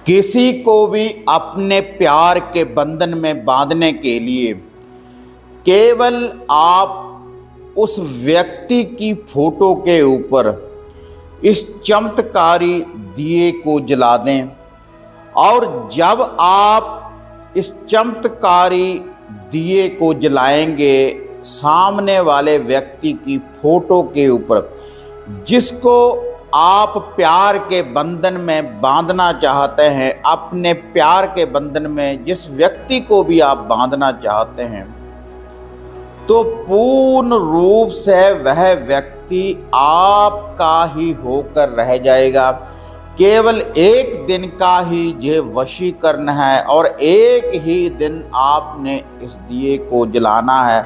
किसी को भी अपने प्यार के बंधन में बांधने के लिए केवल आप उस व्यक्ति की फोटो के ऊपर इस चमत्कारी दिए को जला दें, और जब आप इस चमत्कारी दिए को जलाएंगे सामने वाले व्यक्ति की फोटो के ऊपर, जिसको आप प्यार के बंधन में बांधना चाहते हैं, अपने प्यार के बंधन में जिस व्यक्ति को भी आप बांधना चाहते हैं, तो पूर्ण रूप से वह व्यक्ति आपका ही होकर रह जाएगा। केवल एक दिन का ही ये वशीकरण है और एक ही दिन आपने इस दिए को जलाना है।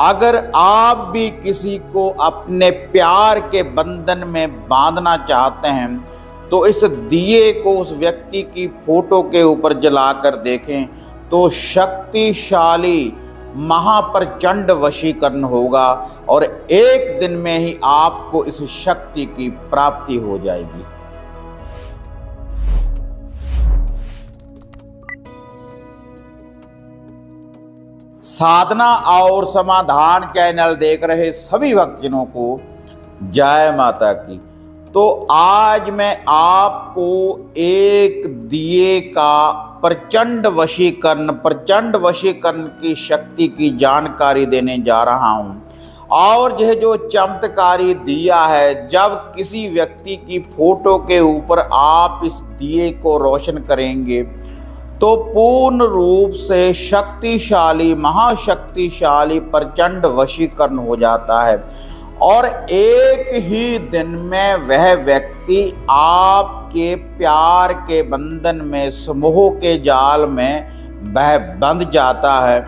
अगर आप भी किसी को अपने प्यार के बंधन में बांधना चाहते हैं तो इस दिए को उस व्यक्ति की फोटो के ऊपर जलाकर देखें, तो शक्तिशाली महाप्रचंड वशीकरण होगा और एक दिन में ही आपको इस शक्ति की प्राप्ति हो जाएगी। साधना और समाधान चैनल देख रहे सभी भक्तजनों को जय माता की। तो आज मैं आपको एक दिए का प्रचंड वशीकरण की शक्ति की जानकारी देने जा रहा हूं। और यह जो चमत्कारी दिया है, जब किसी व्यक्ति की फोटो के ऊपर आप इस दिए को रोशन करेंगे तो पूर्ण रूप से शक्तिशाली महाशक्तिशाली प्रचंड वशीकरण हो जाता है और एक ही दिन में वह व्यक्ति आपके प्यार के बंधन में, समूह के जाल में वह बंध जाता है।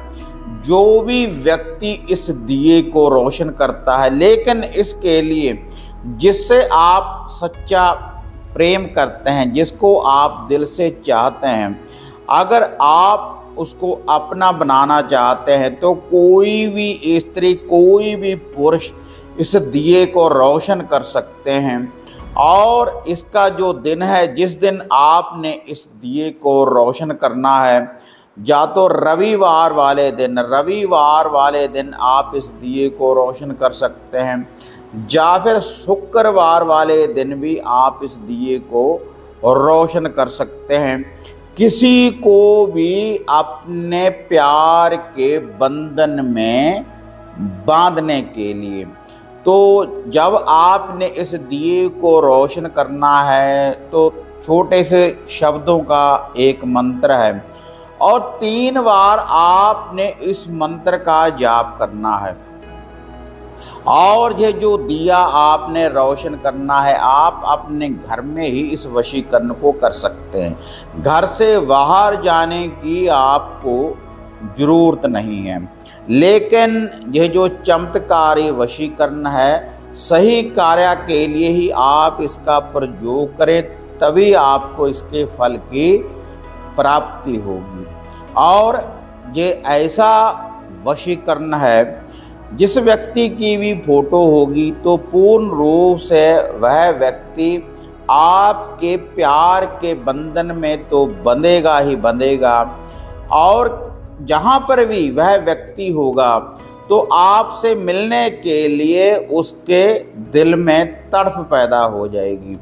जो भी व्यक्ति इस दिए को रोशन करता है, लेकिन इसके लिए जिससे आप सच्चा प्रेम करते हैं, जिसको आप दिल से चाहते हैं, अगर आप उसको अपना बनाना चाहते हैं तो कोई भी स्त्री, कोई भी पुरुष इस दिए को रोशन कर सकते हैं। और इसका जो दिन है, जिस दिन आपने इस दिए को रोशन करना है, या तो रविवार वाले दिन आप इस दिए को रोशन कर सकते हैं, या फिर शुक्रवार वाले दिन भी आप इस दिए को रोशन कर सकते हैं। किसी को भी अपने प्यार के बंधन में बांधने के लिए, तो जब आपने इस दिए को रोशन करना है तो छोटे से शब्दों का एक मंत्र है और 3 बार आपने इस मंत्र का जाप करना है। और ये जो दिया आपने रोशन करना है, आप अपने घर में ही इस वशीकरण को कर सकते हैं। घर से बाहर जाने की आपको जरूरत नहीं है। लेकिन यह जो चमत्कारी वशीकरण है, सही कार्य के लिए ही आप इसका प्रयोग करें, तभी आपको इसके फल की प्राप्ति होगी। और ये ऐसा वशीकरण है, जिस व्यक्ति की भी फोटो होगी तो पूर्ण रूप से वह व्यक्ति आपके प्यार के बंधन में तो बंधेगा ही बंधेगा, और जहाँ पर भी वह व्यक्ति होगा तो आपसे मिलने के लिए उसके दिल में तड़प पैदा हो जाएगी,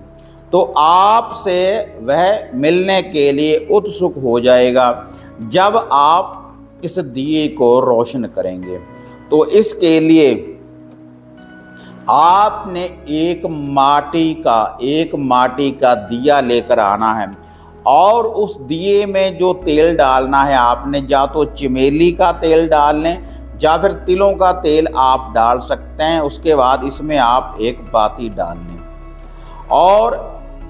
तो आपसे वह मिलने के लिए उत्सुक हो जाएगा जब आप इस दिए को रोशन करेंगे। तो इसके लिए आपने एक माटी का दिया लेकर आना है और उस दिए में जो तेल डालना है, आपने या तो चमेली का तेल डाल लें या फिर तिलों का तेल आप डाल सकते हैं। उसके बाद इसमें आप एक बाती डाल लें और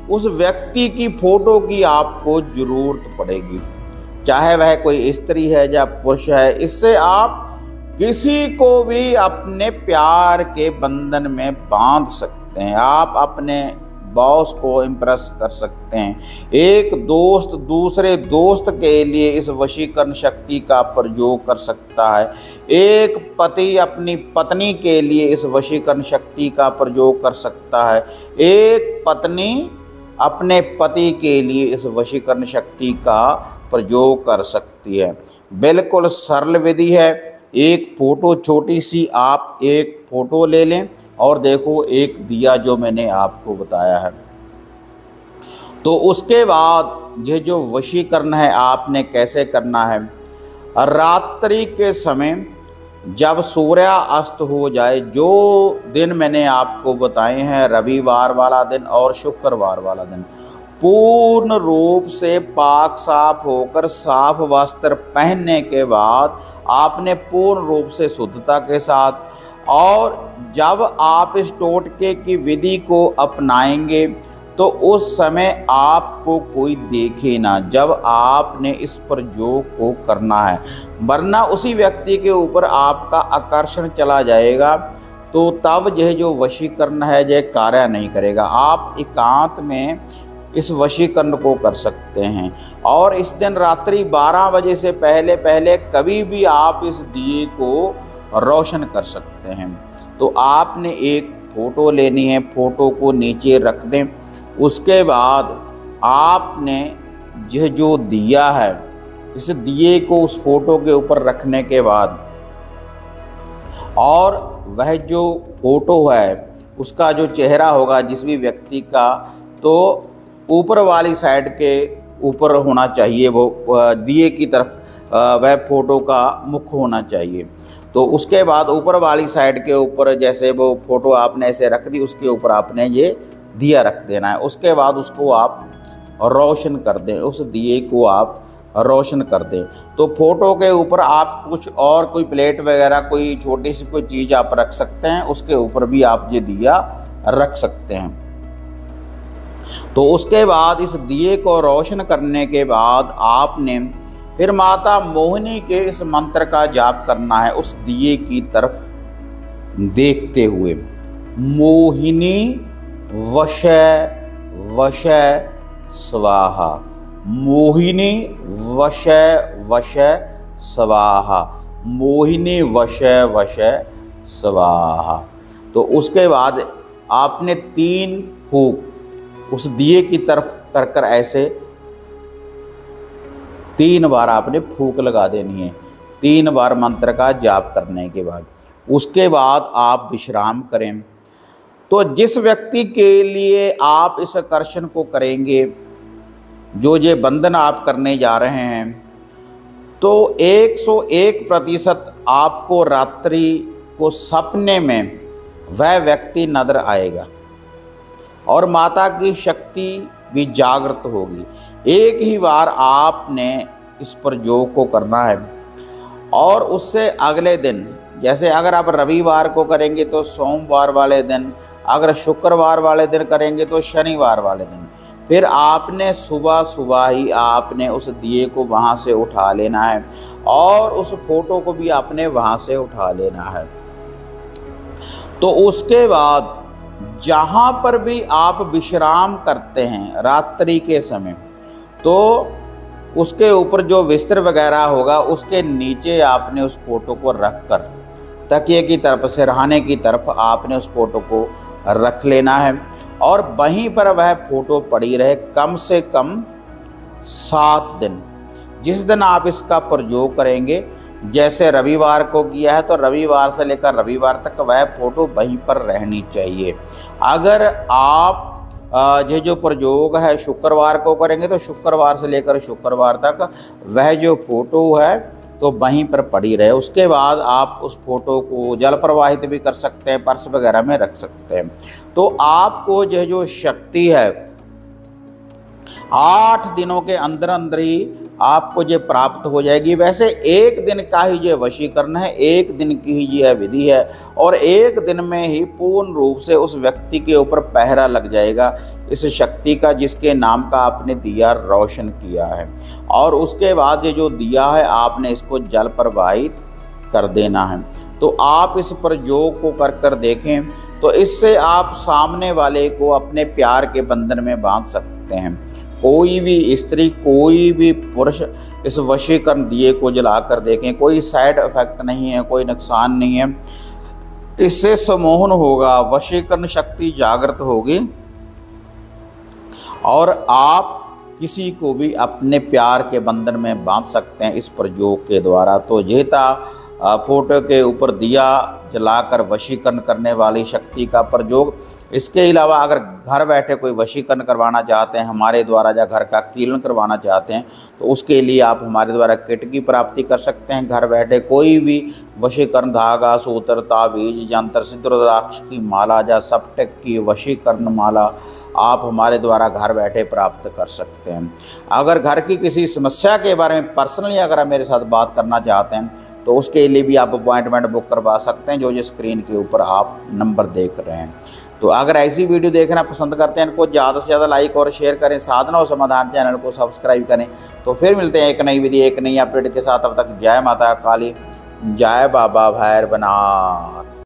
उस व्यक्ति की फोटो की आपको जरूरत पड़ेगी, चाहे वह कोई स्त्री है या पुरुष है। इससे आप किसी को भी अपने प्यार के बंधन में बांध सकते हैं। आप अपने बॉस को इम्प्रेस कर सकते हैं। एक दोस्त दूसरे दोस्त के लिए इस वशीकरण शक्ति का प्रयोग कर सकता है। एक पति अपनी पत्नी के लिए इस वशीकरण शक्ति का प्रयोग कर सकता है। एक पत्नी अपने पति के लिए इस वशीकरण शक्ति का प्रयोग कर सकती है। बिल्कुल सरल विधि है। एक फ़ोटो छोटी सी आप एक फ़ोटो ले लें और देखो एक दिया जो मैंने आपको बताया है। तो उसके बाद ये जो वशीकरण है आपने कैसे करना है, रात्रि के समय जब सूर्यास्त हो जाए, जो दिन मैंने आपको बताए हैं रविवार वाला दिन और शुक्रवार वाला दिन, पूर्ण रूप से पाक साफ होकर साफ वस्त्र पहनने के बाद आपने पूर्ण रूप से शुद्धता के साथ, और जब आप इस टोटके की विधि को अपनाएंगे तो उस समय आपको कोई देखे ना जब आपने इस प्रयोग को करना है, वरना उसी व्यक्ति के ऊपर आपका आकर्षण चला जाएगा, तो तब यह जो वशीकरण है यह कार्य नहीं करेगा। आप एकांत में इस वशीकरण को कर सकते हैं। और इस दिन रात्रि 12 बजे से पहले पहले कभी भी आप इस दिए को रोशन कर सकते हैं। तो आपने एक फ़ोटो लेनी है, फ़ोटो को नीचे रख दें। उसके बाद आपने यह जो दिया है, इस दिए को उस फोटो के ऊपर रखने के बाद, और वह जो फोटो है उसका जो चेहरा होगा जिस भी व्यक्ति का, तो ऊपर वाली साइड के ऊपर होना चाहिए, वो दिए की तरफ वह फोटो का मुख होना चाहिए। तो उसके बाद ऊपर वाली साइड के ऊपर जैसे वो फोटो आपने ऐसे रख दी, उसके ऊपर आपने ये दिया रख देना है। उसके बाद उसको आप रोशन कर दें, उस दिए को आप रोशन कर दें। तो फोटो के ऊपर आप कुछ और कोई प्लेट वगैरह कोई छोटी सी कोई चीज़ आप रख सकते हैं, उसके ऊपर भी आप ये दिया रख सकते हैं। तो उसके बाद इस दिए को रोशन करने के बाद आपने फिर माता मोहिनी के इस मंत्र का जाप करना है उस दिए की तरफ देखते हुए। मोहिनी वशय वशय स्वाहा, मोहिनी वशय वशय स्वाहा, मोहिनी वशय वशय स्वाहा। तो उसके बाद आपने 3 फूंक उस दिए की तरफ कर कर ऐसे 3 बार आपने फूंक लगा देनी है। 3 बार मंत्र का जाप करने के बाद उसके बाद आप विश्राम करें। तो जिस व्यक्ति के लिए आप इस आकर्षण को करेंगे, जो ये बंधन आप करने जा रहे हैं, तो 101% आपको रात्रि को सपने में वह व्यक्ति नजर आएगा और माता की शक्ति भी जागृत होगी। एक ही बार आपने इस प्रयोग को करना है और उससे अगले दिन, जैसे अगर आप रविवार को करेंगे तो सोमवार वाले दिन, अगर शुक्रवार वाले दिन करेंगे तो शनिवार वाले दिन, फिर आपने सुबह सुबह ही आपने उस दिए को वहाँ से उठा लेना है और उस फोटो को भी आपने वहाँ से उठा लेना है। तो उसके बाद जहाँ पर भी आप विश्राम करते हैं रात्रि के समय, तो उसके ऊपर जो बिस्तर वगैरह होगा उसके नीचे आपने उस फोटो को रख कर तकिए की तरफ सिरहाने की तरफ आपने उस फोटो को रख लेना है और वहीं पर वह फोटो पड़ी रहे कम से कम 7 दिन। जिस दिन आप इसका प्रयोग करेंगे, जैसे रविवार को किया है तो रविवार से लेकर रविवार तक वह फोटो वहीं पर रहनी चाहिए। अगर आप ये जो प्रयोग है शुक्रवार को करेंगे तो शुक्रवार से लेकर शुक्रवार तक वह जो फोटो है तो वहीं पर पड़ी रहे। उसके बाद आप उस फोटो को जल प्रवाहित भी कर सकते हैं, पर्स वगैरह में रख सकते हैं। तो आपको यह जो शक्ति है 8 दिनों के अंदर अंदर ही आपको ये प्राप्त हो जाएगी। वैसे 1 दिन का ही ये वशीकरण है, 1 दिन की ही यह विधि है और 1 दिन में ही पूर्ण रूप से उस व्यक्ति के ऊपर पहरा लग जाएगा इस शक्ति का जिसके नाम का आपने दिया रोशन किया है। और उसके बाद ये जो दिया है आपने इसको जल प्रवाहित कर देना है। तो आप इस प्रयोग को कर कर देखें, तो इससे आप सामने वाले को अपने प्यार के बंधन में बांध सकते हैं। कोई भी स्त्री, कोई भी पुरुष इस वशीकरण दिए को जला कर देखें, कोई साइड इफेक्ट नहीं है, कोई नुकसान नहीं है। इससे सम्मोहन होगा, वशीकरण शक्ति जागृत होगी और आप किसी को भी अपने प्यार के बंधन में बांध सकते हैं इस प्रयोग के द्वारा। तो यह था फोटो के ऊपर दिया जलाकर वशीकरण करने वाली शक्ति का प्रयोग। इसके अलावा अगर घर बैठे कोई वशीकरण करवाना चाहते हैं हमारे द्वारा या घर का कीलन करवाना चाहते हैं तो उसके लिए आप हमारे द्वारा किट की प्राप्ति कर सकते हैं। घर बैठे कोई भी वशीकरण धागा, सूत्र, ताबीज, यंत्र, सिद्ध रुद्राक्ष की माला या सप्टेक की वशीकरण माला आप हमारे द्वारा घर बैठे प्राप्त कर सकते हैं। अगर घर की किसी समस्या के बारे में पर्सनली अगर आप मेरे साथ बात करना चाहते हैं तो उसके लिए भी आप अपॉइंटमेंट बुक करवा सकते हैं, जो स्क्रीन के ऊपर आप नंबर देख रहे हैं। तो अगर ऐसी वीडियो देखना पसंद करते हैं इनको ज़्यादा से ज़्यादा लाइक और शेयर करें, साधना और समाधान चैनल को सब्सक्राइब करें। तो फिर मिलते हैं एक नई विधि, एक नई अपडेट के साथ। तब तक जय माता काली, जय बाबा भैरवनाथ।